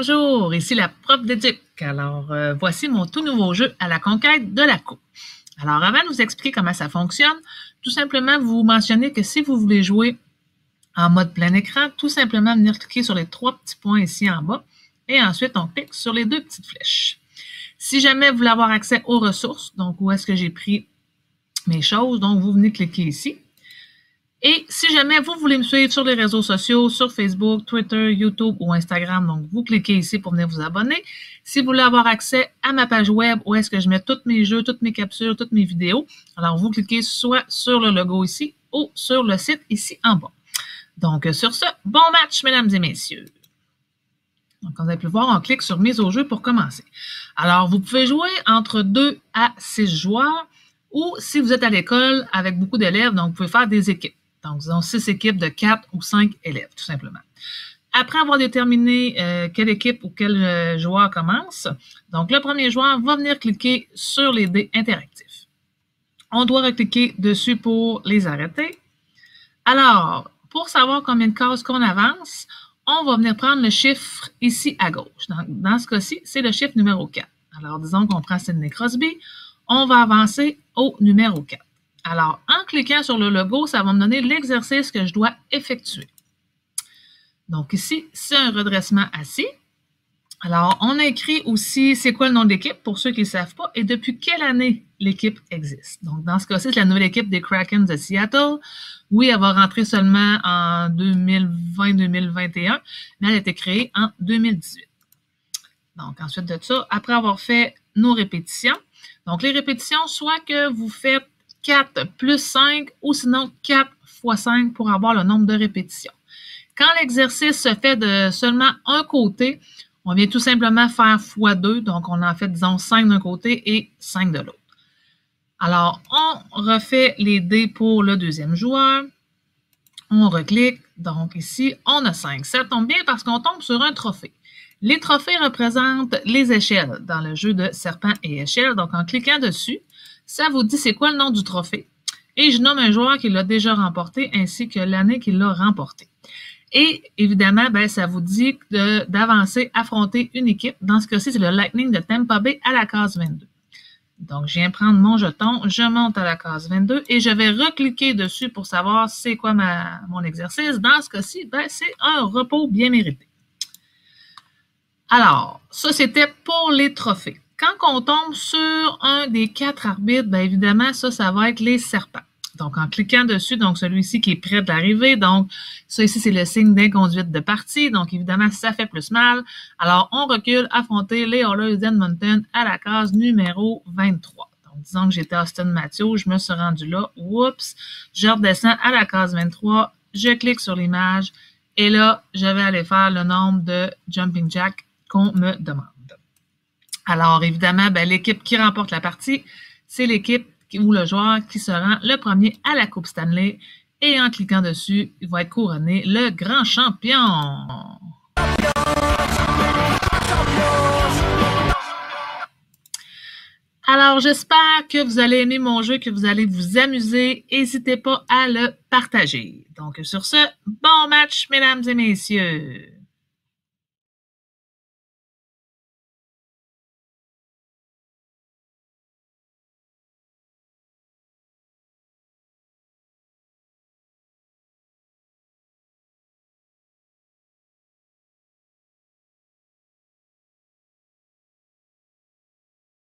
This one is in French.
Bonjour, ici la prof d'éduc. Alors, voici mon tout nouveau jeu à la conquête de la coupe. Alors, avant de vous expliquer comment ça fonctionne, tout simplement, vous mentionnez que si vous voulez jouer en mode plein écran, tout simplement venir cliquer sur les 3 petits points ici en bas et ensuite on clique sur les 2 petites flèches. Si jamais vous voulez avoir accès aux ressources, donc où est-ce que j'ai pris mes choses, donc vous venez cliquer ici. Et si jamais vous voulez me suivre sur les réseaux sociaux, sur Facebook, Twitter, YouTube ou Instagram, donc vous cliquez ici pour venir vous abonner. Si vous voulez avoir accès à ma page web où est-ce que je mets tous mes jeux, toutes mes captures, toutes mes vidéos, alors vous cliquez soit sur le logo ici ou sur le site ici en bas. Donc sur ce, bon match mesdames et messieurs. Donc comme vous avez pu le voir, on clique sur mise au jeu pour commencer. Alors vous pouvez jouer entre 2 à 6 joueurs ou si vous êtes à l'école avec beaucoup d'élèves, donc vous pouvez faire des équipes. Donc, disons 6 équipes de 4 ou 5 élèves, tout simplement. Après avoir déterminé quelle équipe ou quel joueur commence, donc le premier joueur va venir cliquer sur les dés interactifs. On doit recliquer dessus pour les arrêter. Alors, pour savoir combien de cases qu'on avance, on va venir prendre le chiffre ici à gauche. Dans ce cas-ci, c'est le chiffre numéro 4. Alors, disons qu'on prend Sidney Crosby, on va avancer au numéro 4. Alors, en cliquant sur le logo, ça va me donner l'exercice que je dois effectuer. Donc ici, c'est un redressement assis. Alors, on a écrit aussi c'est quoi le nom de l'équipe pour ceux qui ne savent pas et depuis quelle année l'équipe existe. Donc, dans ce cas-ci, c'est la nouvelle équipe des Kraken de Seattle. Oui, elle va rentrer seulement en 2020-2021, mais elle a été créée en 2018. Donc, ensuite de ça, après avoir fait nos répétitions, donc les répétitions, soit que vous faites 4 plus 5 ou sinon 4 fois 5 pour avoir le nombre de répétitions. Quand l'exercice se fait de seulement un côté, on vient tout simplement faire fois 2, donc on en fait, disons, 5 d'un côté et 5 de l'autre. Alors, on refait les dés pour le deuxième joueur. On reclique, donc ici, on a 5. Ça tombe bien parce qu'on tombe sur un trophée. Les trophées représentent les échelles dans le jeu de serpent et échelle, donc en cliquant dessus, ça vous dit c'est quoi le nom du trophée. Et je nomme un joueur qui l'a déjà remporté ainsi que l'année qu'il l'a remporté. Et évidemment, ben, ça vous dit d'avancer, affronter une équipe. Dans ce cas-ci, c'est le Lightning de Tampa Bay à la case 22. Donc, je viens prendre mon jeton, je monte à la case 22 et je vais recliquer dessus pour savoir c'est quoi mon exercice. Dans ce cas-ci, ben, c'est un repos bien mérité. Alors, ça, c'était pour les trophées. Quand on tombe sur un des 4 arbitres, bien évidemment, ça va être les serpents. Donc, en cliquant dessus, donc celui-ci qui est prêt d'arriver, donc ça ici, c'est le signe d'inconduite de partie. Donc, évidemment, ça fait plus mal. Alors, on recule, affronter les Oilers d'Edmonton à la case numéro 23. Donc, disons que j'étais Austin Matthews, je me suis rendu là. Oups! Je redescends à la case 23, je clique sur l'image et là, je vais aller faire le nombre de jumping jack qu'on me demande. Alors, évidemment, ben, l'équipe qui remporte la partie, c'est l'équipe ou le joueur qui se rend le premier à la Coupe Stanley. Et en cliquant dessus, il va être couronné le grand champion. Alors, j'espère que vous allez aimer mon jeu, que vous allez vous amuser. N'hésitez pas à le partager. Donc, sur ce, bon match, mesdames et messieurs.